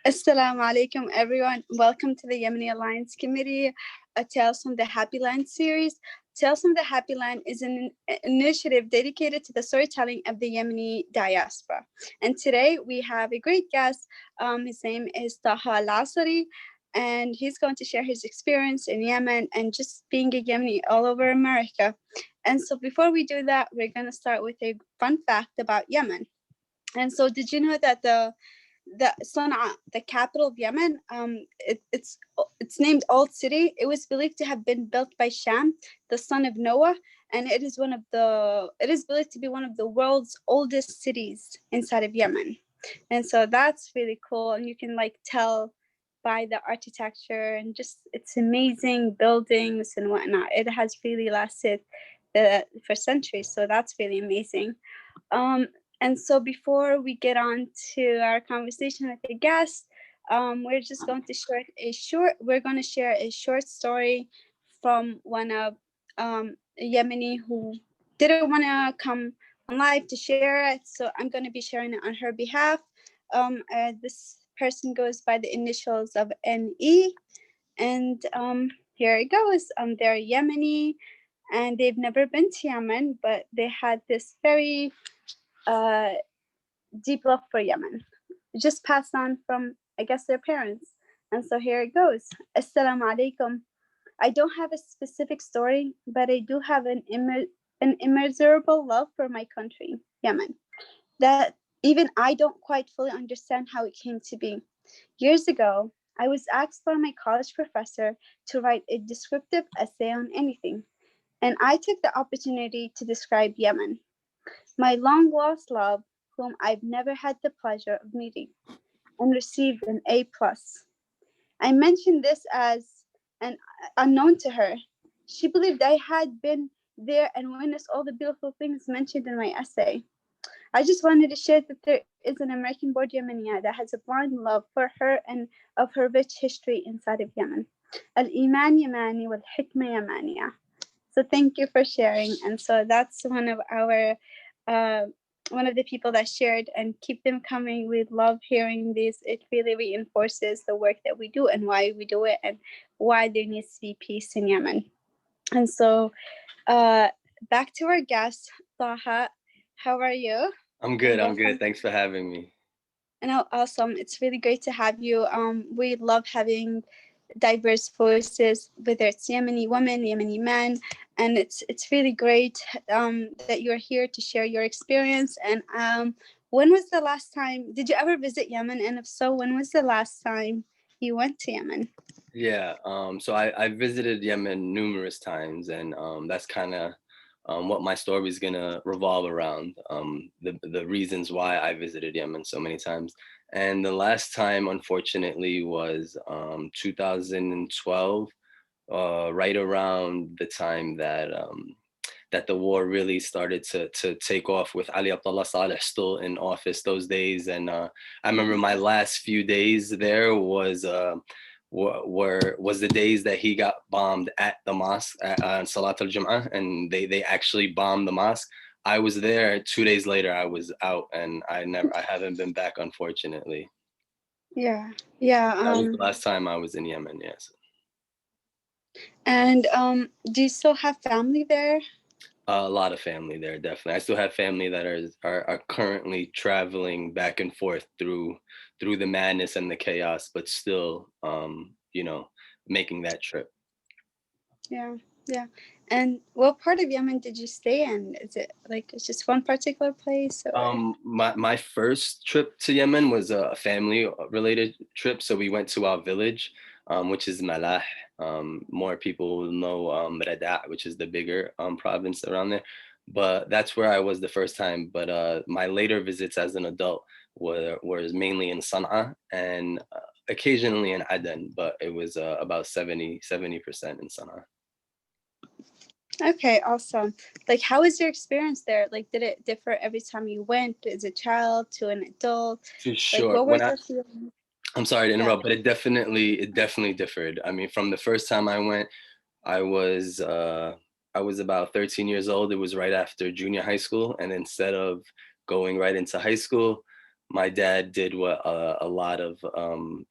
Assalamu alaikum, everyone. Welcome to the Yemeni Alliance Committee, a Tales from the Happy Land series. Tales from the Happy Land is an initiative dedicated to the storytelling of the Yemeni diaspora. And today we have a great guest. His name is Taha al-Asri, and he's going to share his experience in Yemen and just being a Yemeni all over America. And so before we do that, we're going to start with a fun fact about Yemen. And so did you know that the Sana'a, the capital of Yemen, it's named Old City. It was believed to have been built by Sham, the son of Noah, and it is believed to be one of the world's oldest cities inside of Yemen. And so that's really cool, and you can tell by the architecture and just its amazing buildings and whatnot. It has really lasted for centuries, so that's really amazing. And so before we get on to our conversation with the guest, we're just going to share a short story from one of a Yemeni who didn't want to come on live to share it. So I'm going to be sharing it on her behalf. This person goes by the initials of NE. And here it goes. They're Yemeni and they've never been to Yemen, but they had this very deep love for Yemen, just passed on from, I guess, their parents. And so here it goes. Assalamu alaikum. I don't have a specific story, but I do have an immeasurable love for my country, Yemen, that even I don't quite fully understand how it came to be. Years ago, I was asked by my college professor to write a descriptive essay on anything, and I took the opportunity to describe Yemen, my long lost love, whom I've never had the pleasure of meeting, and received an A+. I mentioned this as an unknown to her. She believed I had been there and witnessed all the beautiful things mentioned in my essay. I just wanted to share that there is an American-born Yemeniya that has a blind love for her and of her rich history inside of Yemen. Al-Iman Yemeni wal-Hikmah Yemeniya. So thank you for sharing. And so that's one of the people that shared, and keep them coming. We love hearing this. It really reinforces the work that we do and why we do it and why there needs to be peace in Yemen. And so back to our guest, Taha. How are you? I'm good. Thanks for having me. Awesome. It's really great to have you. We love having diverse voices, whether it's Yemeni women, Yemeni men, and it's really great that you're here to share your experience. And when was the last time, did you ever visit Yemen? And if so, when was the last time you went to Yemen? Yeah, so I visited Yemen numerous times, and that's kind of what my story is gonna revolve around, the reasons why I visited Yemen so many times. And the last time, unfortunately, was 2012, right around the time that that the war really started to take off, with Ali Abdullah Saleh still in office those days. And I remember my last few days there was the days that he got bombed at the mosque on Salat al-Jum'ah, and they actually bombed the mosque. I was there. 2 days later, I was out, and I haven't been back, unfortunately. Yeah. That was the last time I was in Yemen. Yes. And do you still have family there? A lot of family there, definitely. I still have family that are currently traveling back and forth through the madness and the chaos, but still, making that trip. Yeah. And what part of Yemen did you stay in? Is it it's just one particular place? Or? My first trip to Yemen was a family related trip. So we went to our village, which is Malah. More people will know Rada, which is the bigger province around there. But that's where I was the first time. But my later visits as an adult was mainly in Sana'a and occasionally in Aden, but it was about 70% in Sana'a. Okay, awesome. How was your experience there? Did it differ every time you went as a child to an adult? For sure. What was the feeling? I'm sorry to interrupt, but it definitely differed. I mean, from the first time I went, I was about 13 years old. It was right after junior high school, and instead of going right into high school, My dad did what a lot of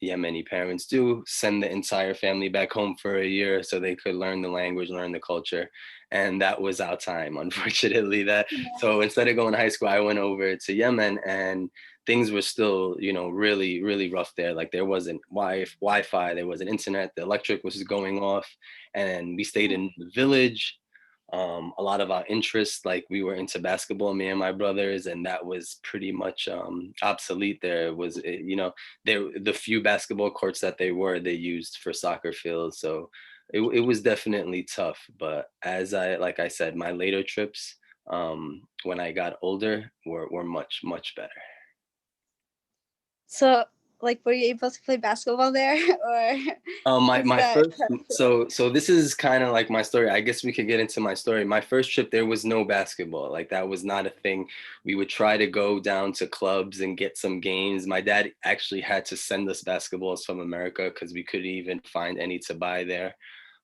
Yemeni parents do, send the entire family back home for a year so they could learn the language, learn the culture. And that was our time, unfortunately. That So instead of going to high school, I went over to Yemen, and things were still, really, really rough there. Like there wasn't Wi-Fi, there wasn't internet, the electric was going off, and we stayed in the village. A lot of our interests, like we were into basketball, me and my brothers, and that was pretty much obsolete. There was there, the few basketball courts that they used for soccer fields. So it was definitely tough. But like I said, my later trips, when I got older, were much, much better. So, like, were you able to play basketball there, or was My that first, kind of so this is kind of like my story. I guess we could get into my story. My first trip, there was no basketball. Like that was not a thing. We would try to go down to clubs and get some games. My dad actually had to send us basketballs from America because we couldn't even find any to buy there.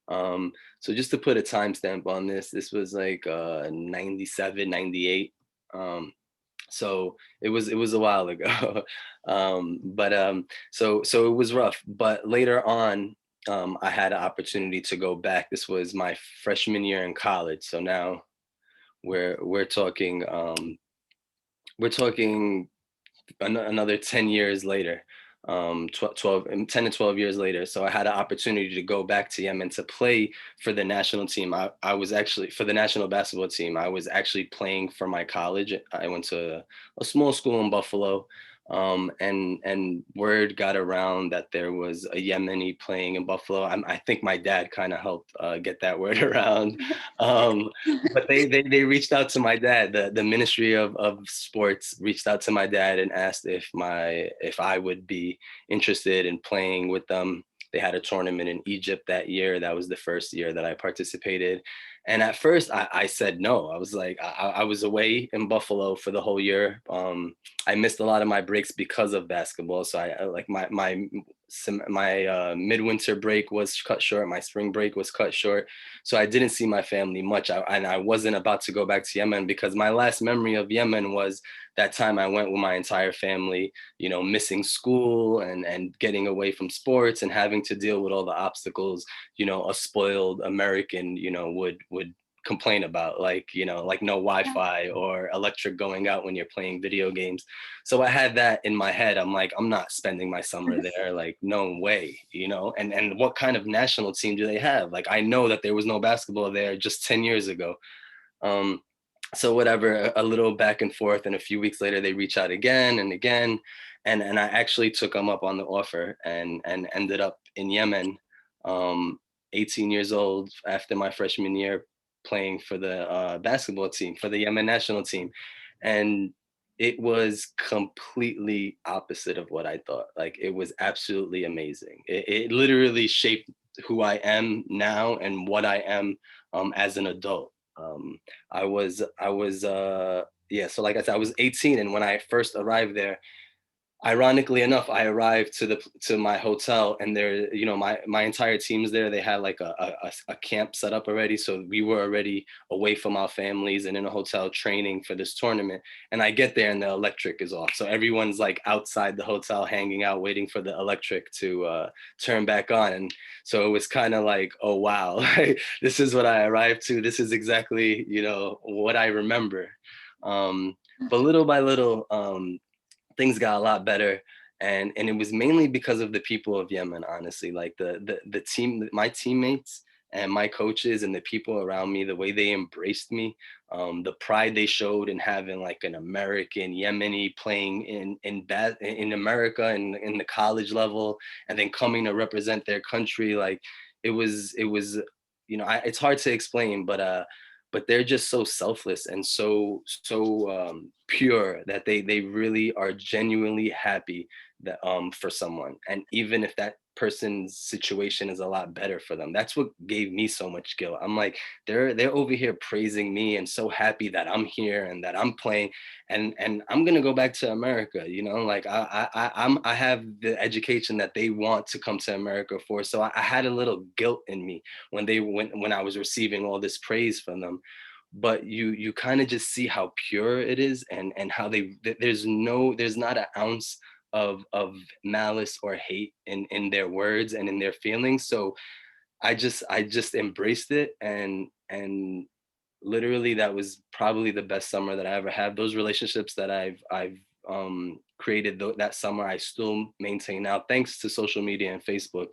So just to put a timestamp on this was like 97, 98. So it was a while ago. But so it was rough. But later on, I had an opportunity to go back. This was my freshman year in college. So now we're talking we're talking another 10 years later, 10 to 12 years later. So I had an opportunity to go back to Yemen to play for the national team. I was actually, for the national basketball team, I was actually playing for my college. I went to a small school in Buffalo. And word got around that there was a Yemeni playing in Buffalo. I think my dad kind of helped get that word around. Um, but they reached out to my dad. The Ministry of Sports reached out to my dad and asked if I would be interested in playing with them. They had a tournament in Egypt that year. That was the first year that I participated. And at first I said no. I was like, I was away in Buffalo for the whole year. I missed a lot of my breaks because of basketball. So I like my midwinter break was cut short. My spring break was cut short. So I didn't see my family much. And I wasn't about to go back to Yemen because my last memory of Yemen was that time I went with my entire family, missing school and getting away from sports and having to deal with all the obstacles, a spoiled American, would complain about, like no Wi-Fi or electric going out when you're playing video games. So I had that in my head. I'm like, I'm not spending my summer there. Like, no way, and what kind of national team do they have? Like, I know that there was no basketball there just 10 years ago. Um, so whatever, a little back and forth, and a few weeks later they reach out again and again, and I actually took them up on the offer and ended up in Yemen, um, 18 years old after my freshman year, playing for the basketball team for the Yemen national team, and it was completely opposite of what I thought. Like it was absolutely amazing. It literally shaped who I am now and what I am as an adult. I was yeah, so like I said, I was 18, and when I first arrived there, ironically enough, I arrived to my hotel, and there, my entire team's there. They had like a camp set up already, so we were already away from our families and in a hotel training for this tournament. And I get there, and the electric is off, so everyone's like outside the hotel, hanging out, waiting for the electric to turn back on. And so it was kind of like, oh wow, this is what I arrived to. This is exactly what I remember. Um, but little by little, things got a lot better, and it was mainly because of the people of Yemen, honestly. Like the team, my teammates and my coaches and the people around me, the way they embraced me, the pride they showed in having like an American Yemeni playing in America and in the college level, and then coming to represent their country. Like it was it's hard to explain, but they're just so selfless and so pure that they really are genuinely happy that for someone. And even if that person's situation is a lot better for them, that's what gave me so much guilt. I'm like, they're over here praising me and so happy that I'm here and that I'm playing, and I'm gonna go back to America. Like I have the education that they want to come to America for. So I had a little guilt in me when I was receiving all this praise from them. but you kind of just see how pure it is, and how there's not an ounce of malice or hate in their words and in their feelings. So I just embraced it, and literally that was probably the best summer that I ever had. Those relationships that I've created that summer, I still maintain now, thanks to social media and Facebook.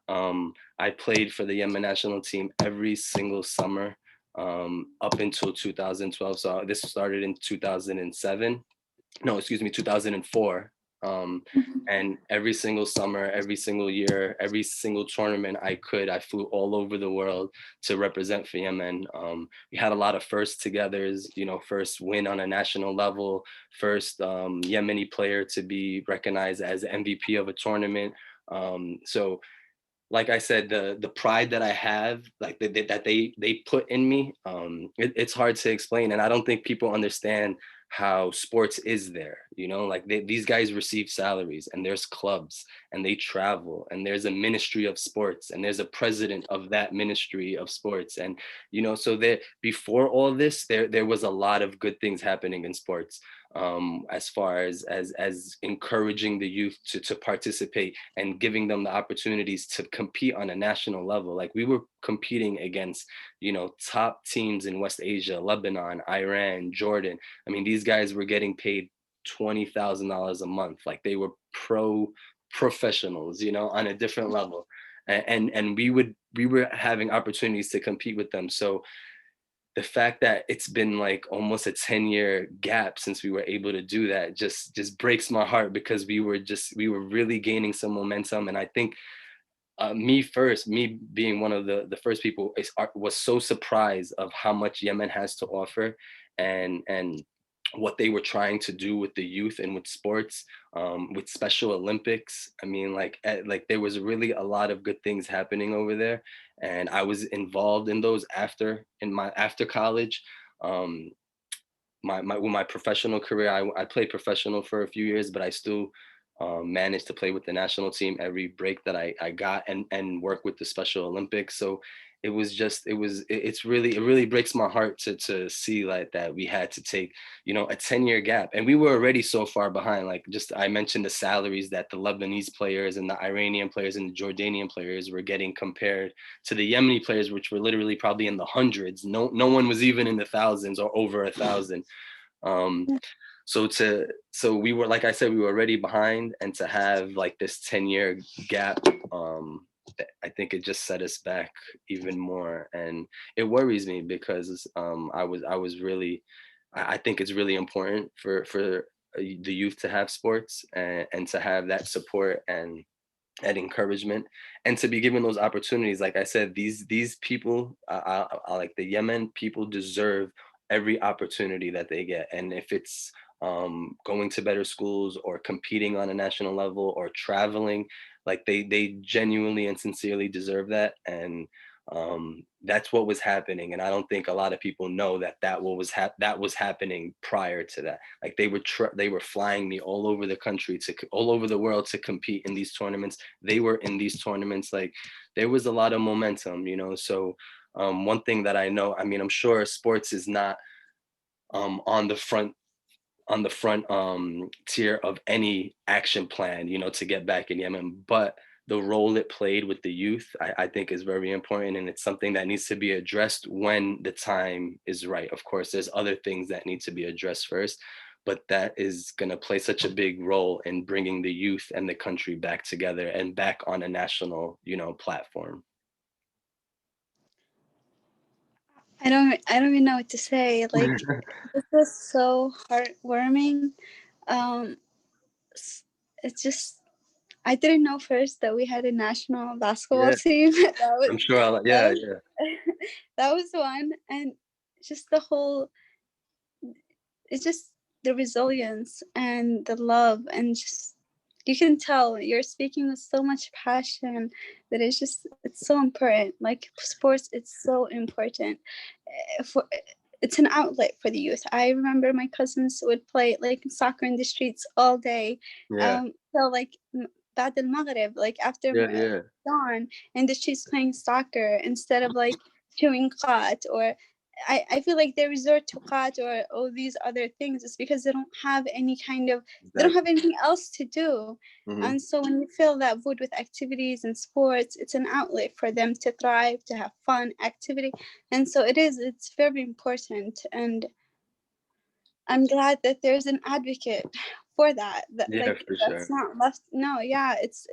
I played for the Yemen national team every single summer up until 2012. So this started in 2007. No, excuse me, 2004. Um, and every single summer, every single year, every single tournament I flew all over the world to represent for Yemen. We had a lot of first togethers, first win on a national level, first Yemeni player to be recognized as MVP of a tournament. So like I said, the pride that I have, like that they put in me, it's hard to explain, and I don't think people understand how sports is there. Like these guys receive salaries, and there's clubs, and they travel, and there's a ministry of sports, and there's a president of that ministry of sports, and so there before all this, there was a lot of good things happening in sports, as far as encouraging the youth to participate and giving them the opportunities to compete on a national level. Like we were competing against, top teams in West Asia, Lebanon, Iran, Jordan. I mean, these guys were getting paid $20,000 a month. Like they were professionals, on a different level. And we were having opportunities to compete with them. So the fact that it's been like almost a 10-year gap since we were able to do that just breaks my heart, because we were really gaining some momentum. And I think me being one of the first people was so surprised of how much Yemen has to offer, and what they were trying to do with the youth and with sports, with Special Olympics. I mean, like there was really a lot of good things happening over there, and I was involved in those after college. Um, with my professional career, I played professional for a few years, but I still managed to play with the national team every break that I got, and work with the Special Olympics. So it really breaks my heart to see like that we had to take, a 10-year gap, and we were already so far behind. Like, just I mentioned the salaries that the Lebanese players and the Iranian players and the Jordanian players were getting compared to the Yemeni players, which were literally probably in the hundreds. No one was even in the thousands or over 1,000. Um, so we were, like I said, we were already behind, and to have like this 10-year gap, I think it just set us back even more, and it worries me, because I was really, I think it's really important for the youth to have sports, and to have that support and encouragement, and to be given those opportunities. Like I said, these people, I like the Yemen people, deserve every opportunity that they get. And if it's going to better schools, or competing on a national level, or traveling, like they genuinely and sincerely deserve that. And that's what was happening, and I don't think a lot of people know that was happening prior to that. Like they were flying me all over the country, to all over the world, to compete in these tournaments. They were in these tournaments. Like, there was a lot of momentum, so one thing that I know, I mean, I'm sure sports is not on the front tier of any action plan, to get back in Yemen. But the role it played with the youth, I think, is very important, and it's something that needs to be addressed when the time is right. Of course, there's other things that need to be addressed first, but that is going to play such a big role in bringing the youth and the country back together and back on a national, platform. I don't even know what to say. Like, this was so heartwarming. Um, it's just, I didn't know first that we had a national basketball Yeah, team. I'm sure. That Yeah, was yeah, that was one, and just the whole. It's just the resilience and the love, and just you can tell you're speaking with so much passion that it's so important. Like sports, it's so important. For it's an outlet for the youth. I remember my cousins would play like soccer in the streets all day, yeah, till like بعد المغرب, like after yeah, yeah, dawn, in the streets playing soccer instead of like chewing khat or I feel like they resort to cat or all these other things is because they don't have any kind of, they don't have Exactly. anything else to do. Hmm. And so when you fill that void with activities and sports, it's an outlet for them to thrive, to have fun activity. And so it's very important. And I'm glad that there's an advocate for that. That Yeah, like for that's sure. not left. No, yeah, it's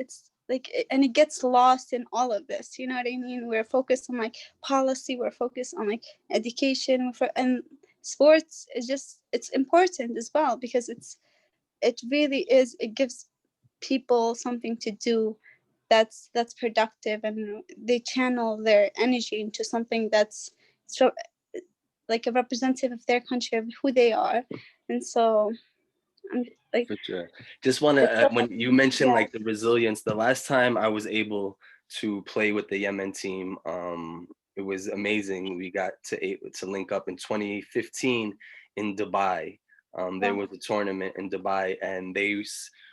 like, and it gets lost in all of this. You know what I mean? We're focused on like policy. We're focused on like education. And sports is just, it's important as well because it really is. It gives people something to do that's productive, and they channel their energy into something that's so like a representative of their country, of who they are. And so I'm like, For sure. Just want it's to, so, when you mentioned yeah, like the resilience, the last time I was able to play with the Yemen team, it was amazing. We got to link up in 2015 in Dubai. There wow, was a tournament in Dubai, and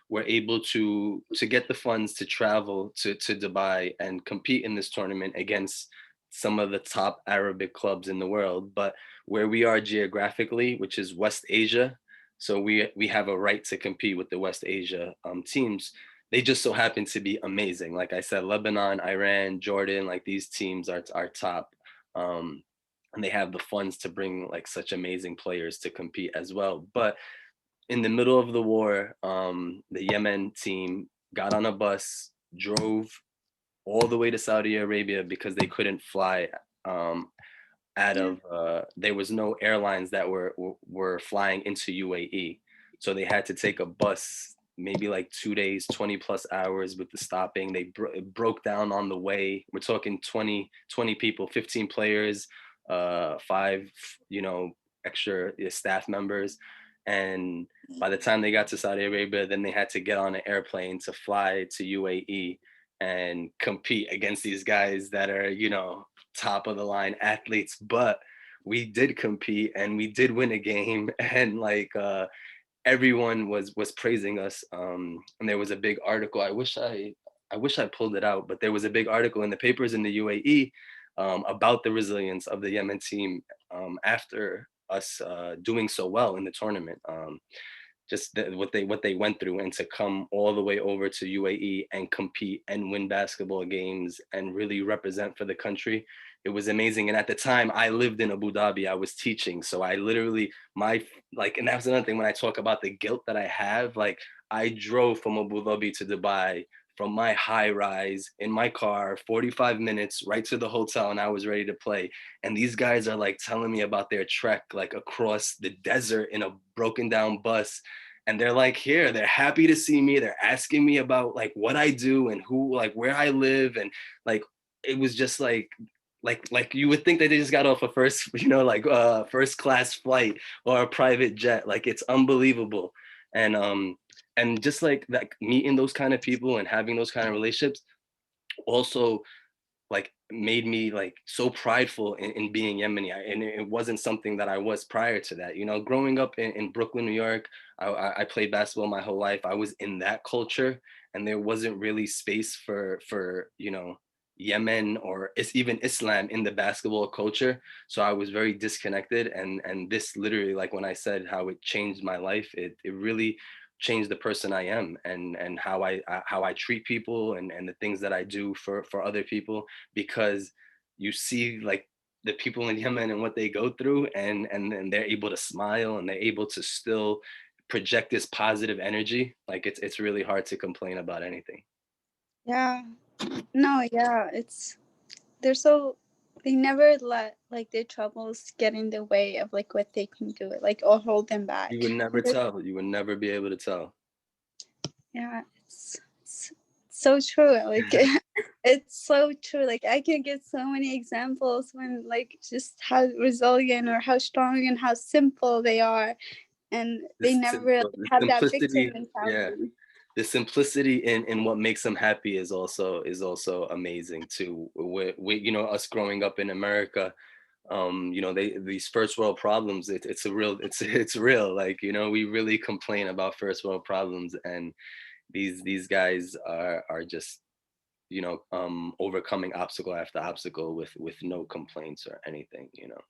were able to get the funds to travel to Dubai and compete in this tournament against some of the top Arabic clubs in the world. But where we are geographically, which is West Asia, so we have a right to compete with the West Asia teams. They just so happen to be amazing. Like I said, Lebanon, Iran, Jordan, like these teams are top. Um, and they have the funds to bring like such amazing players to compete as well. But in the middle of the war, the Yemen team got on a bus, drove all the way to Saudi Arabia because they couldn't fly um, out yeah, of there was no airlines that were flying into UAE, so they had to take a bus, maybe like 2 days, 20 plus hours with the stopping. It broke down on the way. We're talking 20 people, 15 players, five, you know, extra staff members. And by the time they got to Saudi Arabia, then they had to get on an airplane to fly to UAE and compete against these guys that are, you know, top of the line athletes. But we did compete and we did win a game, and like everyone was praising us. And there was a big article. I wish I pulled it out, but there was a big article in the papers in the UAE about the resilience of the Yemen team after us doing so well in the tournament. Just what they went through, and to come all the way over to UAE and compete and win basketball games and really represent for the country. It was amazing. And at the time I lived in Abu Dhabi, I was teaching. So I literally, my, like, and that's another thing when I talk about the guilt that I have, like I drove from Abu Dhabi to Dubai from my high rise in my car, 45 minutes right to the hotel, and I was ready to play. And these guys are like telling me about their trek like across the desert in a broken down bus, and they're like here, they're happy to see me, they're asking me about like what I do and who, like where I live. And like it was just like you would think that they just got off a first, you know, like first class flight or a private jet. Like it's unbelievable. And just like that, meeting those kind of people and having those kind of relationships also like made me like so prideful in being Yemeni. And it wasn't something that I was prior to that. You know, growing up in Brooklyn, New York, I played basketball my whole life. I was in that culture, and there wasn't really space for you know, Yemen or it's even Islam in the basketball culture. So I was very disconnected. And this literally, like when I said how it changed my life, it really changed the person I am, and how I treat people, and the things that I do for other people, because you see like the people in Yemen and what they go through, and they're able to smile and they're able to still project this positive energy. Like it's really hard to complain about anything. yeah, no, yeah, it's, they're so, they never let like their troubles get in the way of like what they can do, like, or hold them back. You would never tell. You would never be able to tell. Yeah, it's so true. Like it's so true. Like I can get so many examples when like just how resilient or how strong and how simple they are, and they never really The have that victim simplicity, yeah. mentality. The simplicity in what makes them happy is also amazing too. We you know, us growing up in America, you know, these first world problems, it's a real, it's real. Like, you know, we really complain about first world problems, and these guys are just, you know, overcoming obstacle after obstacle with no complaints or anything, you know.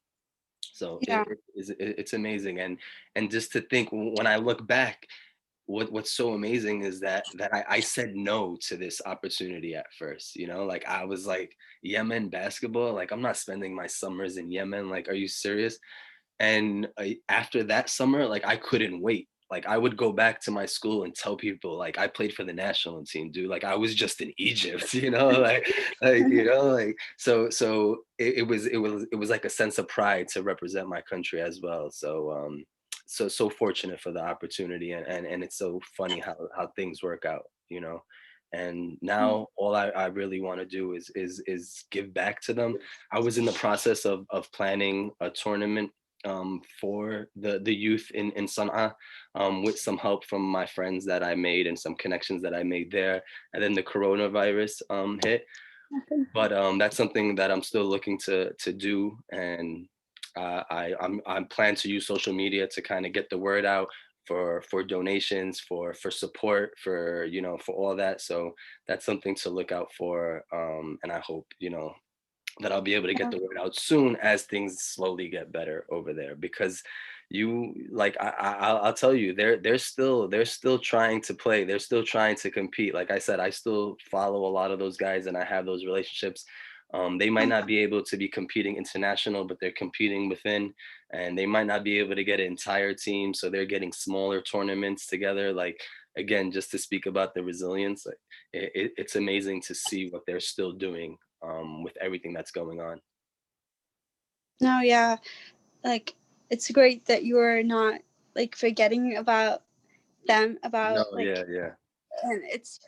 So Yeah. it's amazing. And just to think, when I look back, what's so amazing is that I said no to this opportunity at first. Like, I was like, Yemen basketball, like, I'm not spending my summers in Yemen, like, are you serious? And after that summer, like, I couldn't wait. Like, I would go back to my school and tell people, like, I played for the national team, dude. Like, I was just in Egypt, like, so it was like a sense of pride to represent my country as well. So fortunate for the opportunity, and it's so funny how things work out. And now all I really want to do is give back to them. I was in the process of planning a tournament for the youth in Sana'a, with some help from my friends that I made and some connections that I made there. And then the coronavirus hit, but that's something that I'm still looking to do. And I'm plan to use social media to kind of get the word out for donations, for support, for all that. So that's something to look out for. And I hope that I'll be able to get the word out soon as things slowly get better over there. Because you like I'll tell you, they're still trying to play, they're still trying to compete. Like I said, I still follow a lot of those guys and I have those relationships. They might not be able to be competing international, but they're competing within, and they might not be able to get an entire team, so they're getting smaller tournaments together. Like, again, just to speak about the resilience, like, it's amazing to see what they're still doing with everything that's going on. No, yeah. Like, it's great that you're not like forgetting about them, No, about yeah, like, yeah. and it's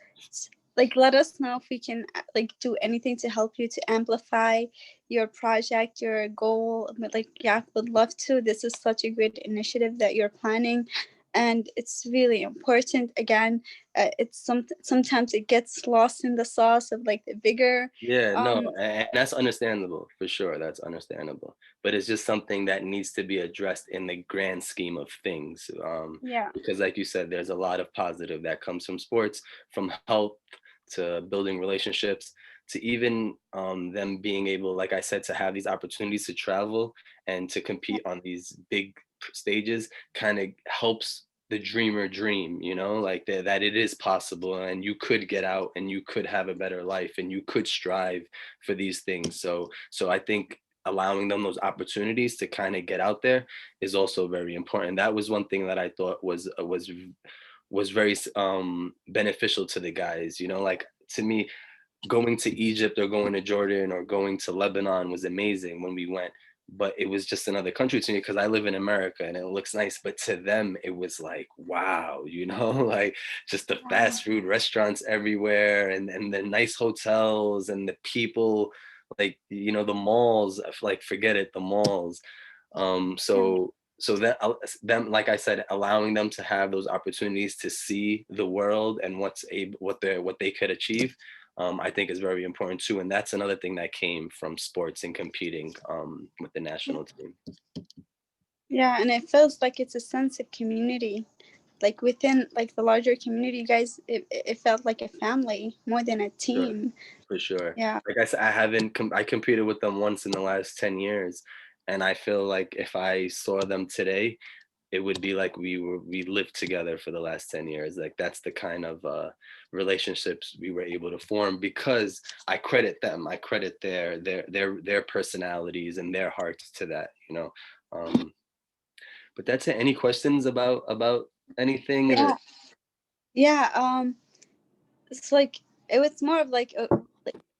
like, let us know if we can like do anything to help you to amplify your project, your goal. But like, yeah, would love to. This is such a great initiative that you're planning, and it's really important. Again, it's sometimes it gets lost in the sauce of like the bigger. Yeah, no, um and that's understandable for sure. That's understandable, but it's just something that needs to be addressed in the grand scheme of things. yeah. Because, like you said, there's a lot of positive that comes from sports, from health to building relationships, to even them being able, like I said, to have these opportunities to travel and to compete on these big stages. Kind of helps the dreamer dream, like that it is possible, and you could get out and you could have a better life and you could strive for these things. So I think allowing them those opportunities to kind of get out there is also very important. That was one thing that I thought was very beneficial to the guys. Like, to me, going to Egypt or going to Jordan or going to Lebanon was amazing when we went, but it was just another country to me because I live in America and it looks nice. But to them, it was like, wow, like, just the Yeah. fast food restaurants everywhere, and the nice hotels and the people, like, the malls, like, forget it, the malls. So that them, like I said, allowing them to have those opportunities to see the world and what they could achieve, I think is very important too. And that's another thing that came from sports and competing with the national team. Yeah, and it feels like it's a sense of community. Like within like the larger community, guys, it felt like a family more than a Sure, team. for sure. Yeah. Like I said, I competed with them once in the last 10 years, and I feel like if I saw them today, it would be like we lived together for the last 10 years. Like, that's the kind of relationships we were able to form, because I credit them, I credit their personalities and their hearts to that. um but that's it. Any questions about anything? Yeah. Yeah. It's like it was more of like,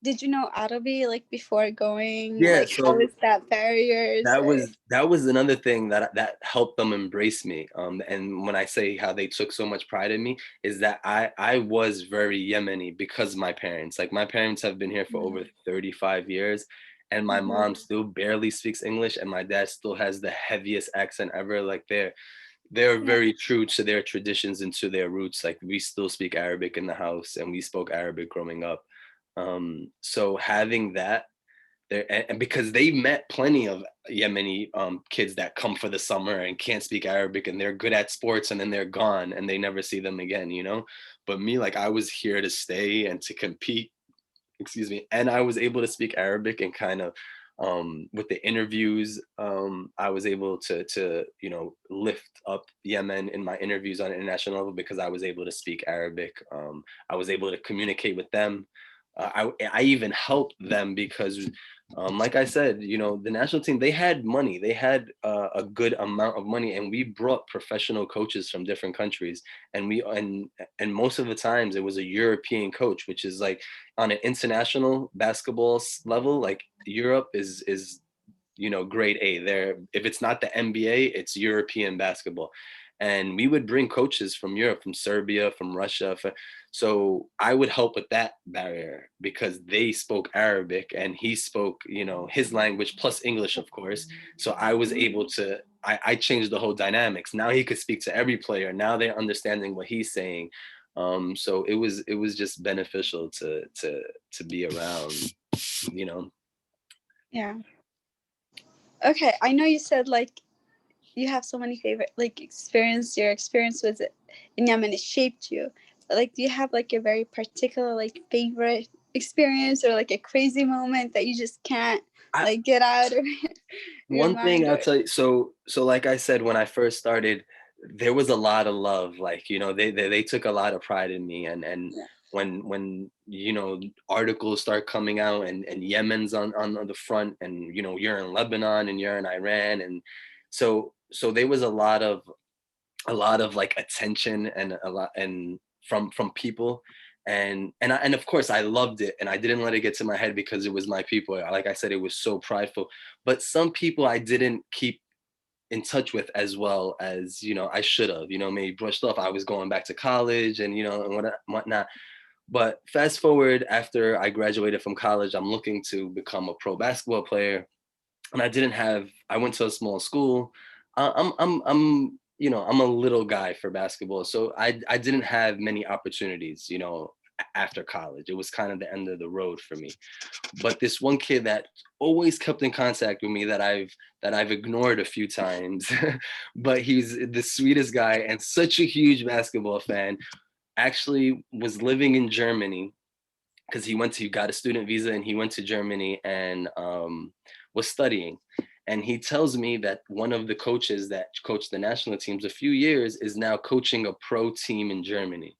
did you know Arabi like before going? Yeah, Like, how so is that barriers that or? was that was another thing that helped them embrace me. And when I say how they took so much pride in me, is that I was very Yemeni because my parents, like, my parents have been here for over 35 years, and my Mhm. mom still barely speaks English, and my dad still has the heaviest accent ever. Like, they're Yeah. very true to their traditions and to their roots. Like, we still speak Arabic in the house, and we spoke Arabic growing up. So having that there, and because they met plenty of Yemeni kids that come for the summer and can't speak Arabic, and they're good at sports, and then they're gone and they never see them again. But me, like, I was here to stay and to compete, excuse me, and I was able to speak Arabic and kind of with the interviews, I was able to lift up Yemen in my interviews on an international level because I was able to speak Arabic. I was able to communicate with them. I even helped them because, like I said, the national team, they had money. They had a good amount of money, and we brought professional coaches from different countries. And most of the times it was a European coach, which is like on an international basketball level, like Europe is grade A. There, if it's not the NBA, it's European basketball. And we would bring coaches from Europe, from Serbia, from Russia. So I would help with that barrier because they spoke Arabic and he spoke, his language plus English, of course. So I was able to, I changed the whole dynamics. Now he could speak to every player. Now they're understanding what he's saying. So it was just beneficial to be around, you know. Yeah. Okay, I know you said like you have so many favorite like experience. Your experience with it in Yemen it shaped you. But, like, do you have like a very particular like favorite experience or like a crazy moment that you just can't I, like get out of your One thing mind? I'll Or tell you, so like I said, when I first started, there was a lot of love. Like, they took a lot of pride in me. And yeah, when articles start coming out and Yemen's on the front, and you're in Lebanon and you're in Iran, and so there was a lot of like attention and a lot and from people. And of course I loved it, and I didn't let it get to my head because it was my people. Like I said, it was so prideful. But some people I didn't keep in touch with as well as I should have, maybe brushed off. I was going back to college and and whatnot. But fast forward, after I graduated from college, I'm looking to become a pro basketball player, and I went to a small school. I'm a little guy for basketball, so I didn't have many opportunities, after college. It was kind of the end of the road for me. But this one kid that always kept in contact with me, that I've ignored a few times, but he's the sweetest guy and such a huge basketball fan, actually was living in Germany because he got a student visa and he went to Germany and was studying. And he tells me that one of the coaches that coached the national teams a few years is now coaching a pro team in Germany,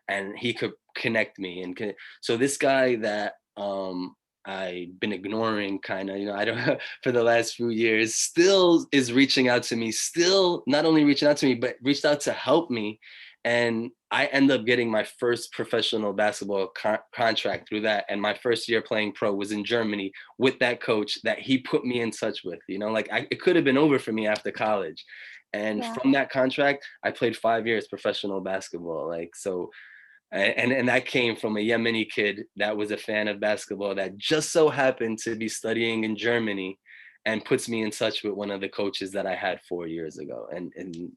and he could connect me. So this guy that I've been ignoring kind of, I don't for the last few years, still is reaching out to me, still not only reaching out to me, but reached out to help me. And I end up getting my first professional basketball contract through that. And my first year playing pro was in Germany with that coach that he put me in touch with. It could have been over for me after college. And yeah, from that contract, I played 5 years professional basketball. Like, so, and that came from a Yemeni kid that was a fan of basketball that just so happened to be studying in Germany, and puts me in touch with one of the coaches that I had 4 years ago. And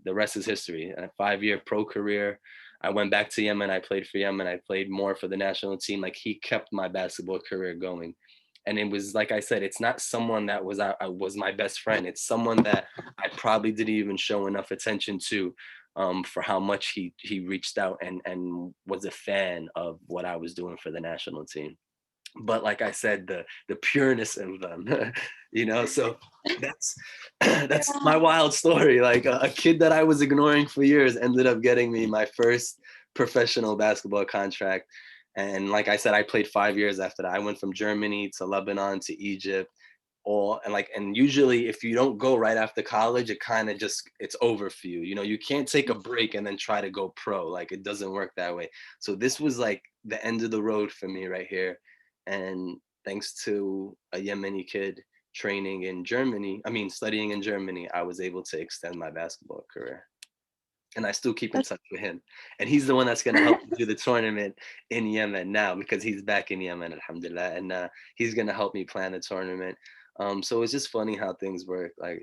the rest is history. A 5 year pro career. I went back to Yemen. I played for Yemen. I played more for the national team. Like, he kept my basketball career going. And it was, like I said, it's not someone that was my best friend. It's someone that I probably didn't even show enough attention to, for how much he reached out and was a fan of what I was doing for the national team. But like I said, the pureness of them, so that's that's yeah. my wild story. Like, a kid that I was ignoring for years ended up getting me my first professional basketball contract. And like I said, I played 5 years after that. I went from Germany to Lebanon to Egypt, and usually if you don't go right after college, it kind of just, it's over for you. You can't take a break and then try to go pro. Like, it doesn't work that way. So this was like the end of the road for me right here. And thanks to a Yemeni kid studying in Germany, I was able to extend my basketball career. And I still keep in That's touch with him. And he's the one that's going to help me do the tournament in Yemen now, because he's back in Yemen, alhamdulillah. And he's going to help me plan the tournament. So it's just funny how things work, like,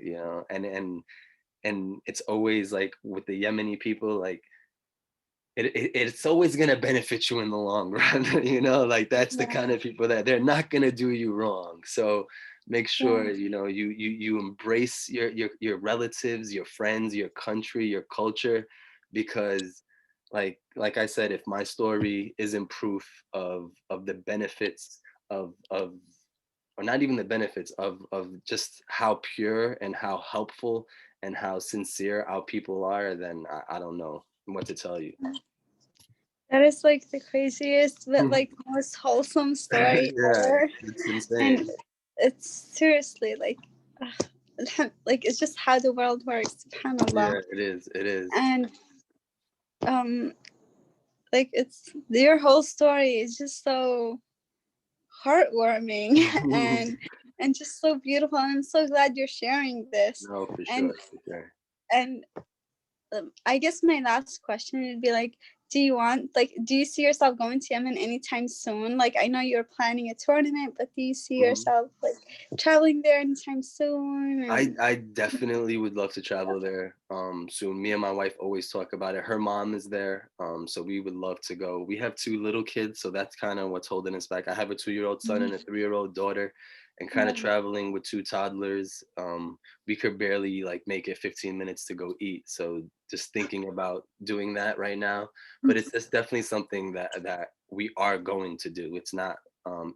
and it's always like with the Yemeni people, like, it's always going to benefit you in the long run. Like, that's the yeah, kind of people that they're not going to do you wrong. So make yeah, sure you embrace your relatives, your friends, your country, your culture, because like I said, if my story isn't proof of the benefits of or not even the benefits of just how pure and how helpful and how sincere our people are, then I don't know what to tell you. That is like the craziest, but like most wholesome story Yeah, ever. it's insane. And it's seriously like, like it's just how the world works, subhanallah. Yeah, it is. It is. And um, like it's your whole story is just so heartwarming and just so beautiful. And I'm so glad you're sharing this. No, for And sure, for sure. and I guess my last question would be like, do you see yourself going to Yemen anytime soon? Like, I know you're planning a tournament, but do you see Mhm. yourself like traveling there anytime soon? And I definitely would love to travel there soon. Me and my wife always talk about it. Her mom is there, so we would love to go. We have two little kids, so that's kind of what's holding us back. I have a 2-year-old son and a 3-year-old daughter, and kind of traveling with two toddlers, we could barely like make it 15 minutes to go eat. So just thinking about doing that right now, but it's just definitely something that we are going to do. It's not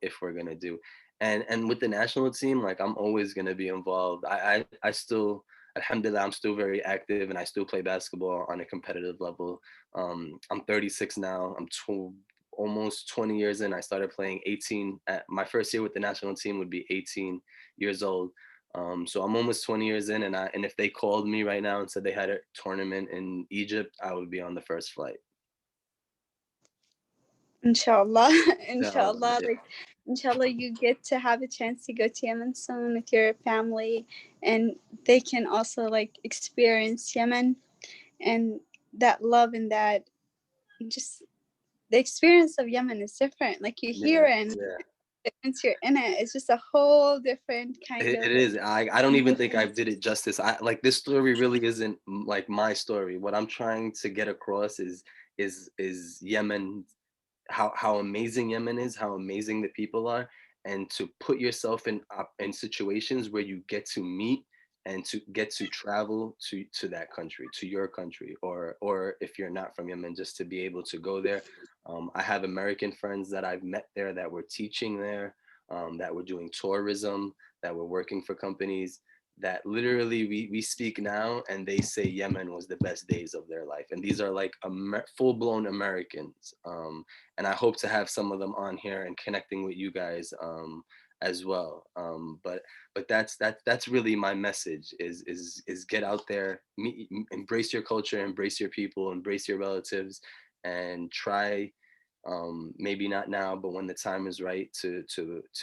if we're gonna do. And with the national team, like I'm always gonna be involved. I still, alhamdulillah, I'm still very active and I still play basketball on a competitive level. I'm 36 now. Almost 20 years in. I started playing 18. At my first year with the national team would be 18 years old. So I'm almost 20 years in, and if they called me right now and said they had a tournament in Egypt, I would be on the first flight. inshallah, So, inshallah, yeah, like inshallah, you get to have a chance to go to Yemen soon with your family, and they can also like experience Yemen and that love and that just the experience of Yemen is different. Like you hear yeah, it, and yeah. once you're in it, it's just a whole different kind It of is. I don't even think I emotions. did it justice. I like this story really isn't like my story. What I'm trying to get across is Yemen, how amazing Yemen is, how amazing the people are, and to put yourself in situations where you get to meet and to get to travel to that country, to your country, or if you're not from Yemen, just to be able to go there. I have American friends that I've met there that were teaching there, that were doing tourism, that were working for companies, that literally we speak now and they say Yemen was the best days of their life. And these are like full-blown Americans. And I hope to have some of them on here and connecting with you guys as well. But that's really my message is get out there, embrace your culture, embrace your people, embrace your relatives, and try, maybe not now, but when the time is right, to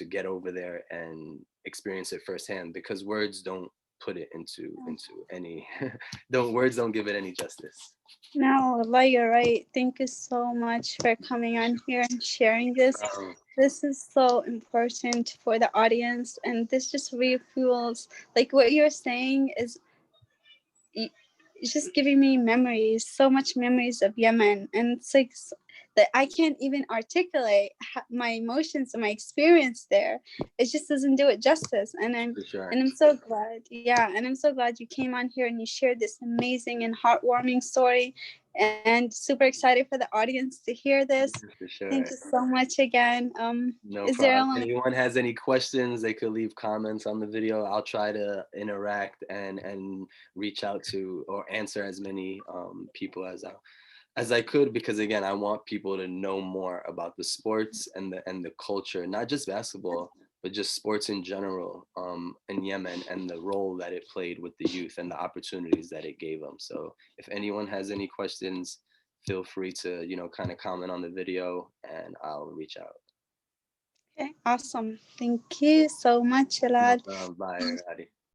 get over there and experience it firsthand, because words don't put it into any don't words don't give it any justice. No, Allah, you're right. Thank you so much for coming on here and sharing this. This is so important for the audience, and this just refuels like what you're saying is it's just giving me memories, so much memories of Yemen, and it's like that I can't even articulate my emotions and my experience there. It just doesn't do it justice, For sure. and I'm so glad, yeah, and I'm so glad you came on here and you shared this amazing and heartwarming story, and super excited for the audience to hear this. For Thank you sure. so much again. No Is there problem. only Anyone has any questions, they could leave comments on the video. I'll try to interact and reach out to or answer as many people as I could, because again, I want people to know more about the sports and the culture, not just basketball, but just sports in general, in Yemen, and the role that it played with the youth and the opportunities that it gave them. So if anyone has any questions, feel free to, kind of comment on the video and I'll reach out. okay? Awesome. Thank you so much, No Alad. problem. Bye, Adi.